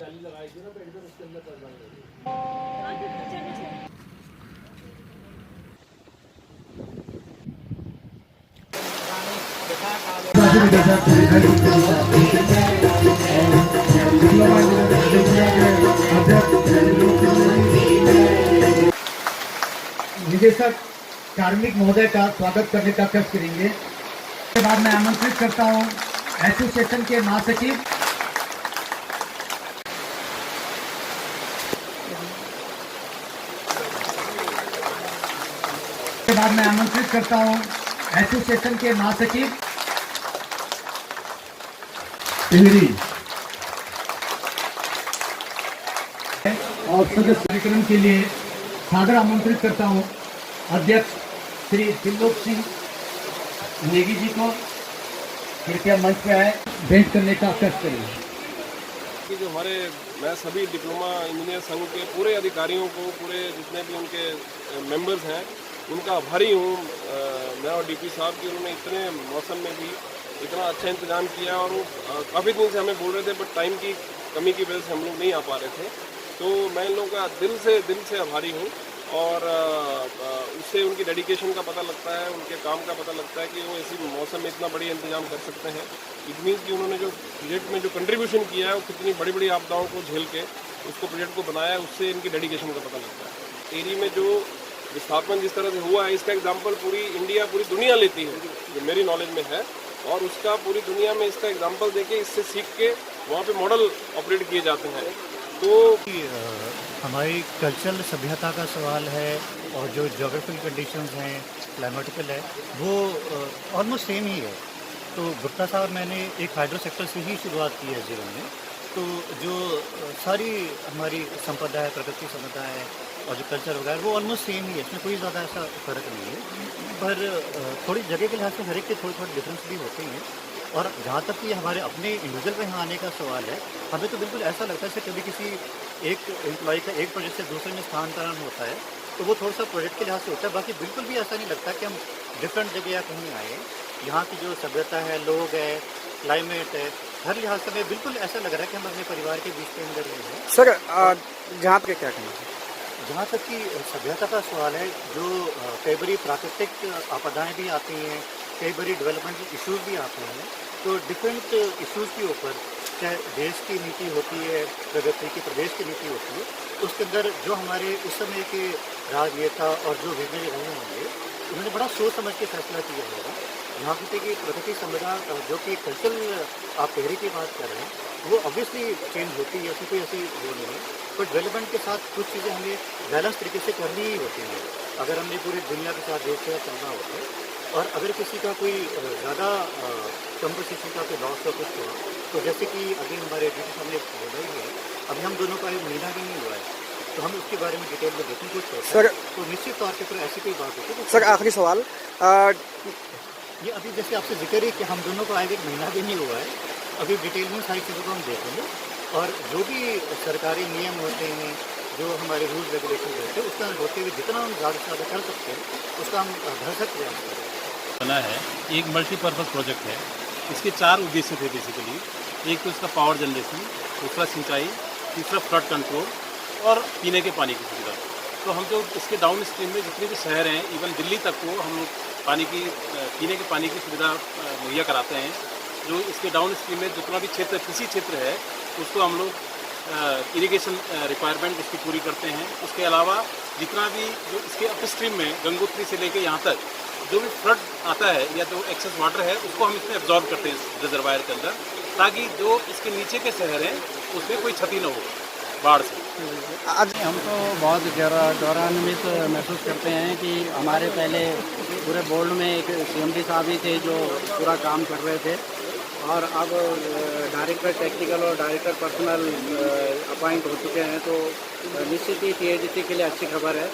निदेशक कार्मिक महोदय का स्वागत करने का कष्ट करेंगे। इसके बाद मैं आमंत्रित करता हूं एसोसिएशन के महासचिव टिहरी और सदस्य कार्यक्रम के लिए सादर आमंत्रित करता हूं अध्यक्ष श्री त्रिलोक सिंह नेगी जी को। कृपया मंच पे आए, भेंट करने का कष्ट करेंगे। कि जो मैं सभी डिप्लोमा इंजीनियर संघ के पूरे अधिकारियों को, पूरे जितने भी उनके मेंबर्स हैं, उनका आभारी हूँ मैं और डीपी साहब की। उन्होंने इतने मौसम में भी इतना अच्छा इंतजाम किया और वो काफ़ी दिन से हमें बोल रहे थे, बट टाइम की कमी की वजह से हम लोग नहीं आ पा रहे थे। तो मैं इन लोगों का दिल से आभारी हूँ और उससे उनकी डेडिकेशन का पता लगता है, उनके काम का पता लगता है कि वो इसी मौसम में इतना बढ़िया इंतजाम कर सकते हैं। इट मीन्स कि उन्होंने जो प्रोजेक्ट में जो कंट्रीब्यूशन किया है, वो कितनी बड़ी बड़ी आपदाओं को झेल के उसको प्रोजेक्ट को बनाया है, उससे इनकी डेडिकेशन का पता लगता है। टेरी में जो विस्थापन जिस तरह से हुआ है, इसका एग्जाम्पल पूरी इंडिया, पूरी दुनिया लेती है, जो मेरी नॉलेज में है, और उसका पूरी दुनिया में इसका एग्जाम्पल देके, इससे सीख के वहाँ पे मॉडल ऑपरेट किए जाते हैं। तो हमारी कल्चरल सभ्यता का सवाल है और जो जोग्राफिकल कंडीशंस हैं, क्लाइमेटिकल है, वो ऑलमोस्ट सेम ही है। तो गुप्ता साहब, मैंने एक हाइड्रो सेक्टर से ही शुरुआत की है जीवन में। तो जो सारी हमारी संपदा है, प्रकृति संपदा है और जो कल्चर वगैरह, वो ऑलमोस्ट सेम ही है, इसमें कोई ज़्यादा ऐसा फ़र्क नहीं है। पर थोड़ी जगह के लिहाज से हर एक के थोड़े डिफरेंस भी होते हैं। और जहाँ तक कि हमारे अपने इंडिविजुअल में यहाँ आने का सवाल है, हमें तो बिल्कुल ऐसा लगता है कि कभी किसी एक एम्प्लॉय का एक प्रोजेक्ट से दूसरे में स्थानांतरण होता है तो वो थोड़ा सा प्रोजेक्ट के लिहाज से होता है। बाकी बिल्कुल भी ऐसा नहीं लगता कि हम डिफरेंट जगह या कहीं आए। यहाँ की जो सभ्यता है, लोग है, क्लाइमेट है, हर लिहाज से हमें बिल्कुल ऐसा लग रहा है कि हम अपने परिवार के बीच के अंदर ही हैं। सर, जहाँ तक क्या कहना है? जहाँ तक कि सभ्यता का सवाल है, जो कई बारी प्राकृतिक आपदाएँ भी आती हैं, कई बारी डेवलपमेंट इश्यूज़ भी आते हैं। तो डिफरेंट इश्यूज़ के ऊपर, चाहे देश की नीति होती है, प्रगति की प्रदेश की नीति होती है, उसके अंदर जो हमारे उस समय के राजनेता और जो विजय रहे होंगे, उन्होंने बड़ा सोच समझ के फैसला किया होगा। यहाँ की प्रकृति संपदा जो कि कल्चरल आप पहरी की बात कर रहे हैं, वो ऑब्वियसली चेंज होती है, उसकी कोई ऐसी वो नहीं है। बट डेवलपमेंट के साथ कुछ चीज़ें हमें बैलेंस तरीके से करनी ही होती हैं अगर हमने पूरी दुनिया के साथ देश के साथ चलना होता है। और अगर किसी का कोई ज़्यादा कंपोजिशन का कोई लॉस हो कुछ हुआ, तो जैसे कि अभी हमारे डीटी साहब ने बोला ही है, अभी हम दोनों का एक महीना भी नहीं हुआ है, तो हम उसके बारे में डिटेल में देखें कुछ सर। तो निश्चित तौर पर ऐसी कोई बात होती है। सर, आखिरी सवाल, ये अभी जैसे आपसे जिक्र है कि हम दोनों का एक महीना भी नहीं हुआ है, अभी डिटेल में सारी चीज़ों को हम देखेंगे और जो भी सरकारी नियम होते हैं, जो हमारे रूल्स रेगुलेशन रहते हैं, उसका होते हुए जितना हम ज़्यादा से ज़्यादा कर सकते हैं उसका हम भरसक प्रयास करें। बना है एक मल्टीपर्पज़ प्रोजेक्ट है। इसके 4 उद्देश्य थे बेसिकली। एक तो इसका पावर जनरेशन, दूसरा सिंचाई, तीसरा फ्लड कंट्रोल और पीने के पानी की सुविधा। तो हम जो इसके डाउन स्ट्रीम में जितने भी शहर हैं, इवन दिल्ली तक को हम लोग पीने के पानी की सुविधा मुहैया कराते हैं। जो इसके डाउन स्ट्रीम में जितना भी क्षेत्र, कृषि क्षेत्र है, उसको हम लोग इरिगेशन रिक्वायरमेंट उसकी पूरी करते हैं। उसके अलावा जितना भी जो इसके अप स्ट्रीम में गंगोत्री से लेके यहाँ तक जो भी फ्लड आता है या जो एक्सेस वाटर है, उसको हम इसमें एब्जॉर्ब करते हैं इस रिजर्वायर के अंदर, ताकि जो इसके नीचे के शहर हैं उसमें कोई क्षति न हो बाढ़ से। आज हम तो बहुत गौरवान्वित महसूस करते हैं कि हमारे पहले पूरे बोर्ड में एक CMD साहब ही थे जो पूरा काम कर रहे थे, और अब डायरेक्टर टेक्निकल और डायरेक्टर पर्सनल अपॉइंट हो चुके हैं। तो निश्चित ही TADC के लिए अच्छी खबर है।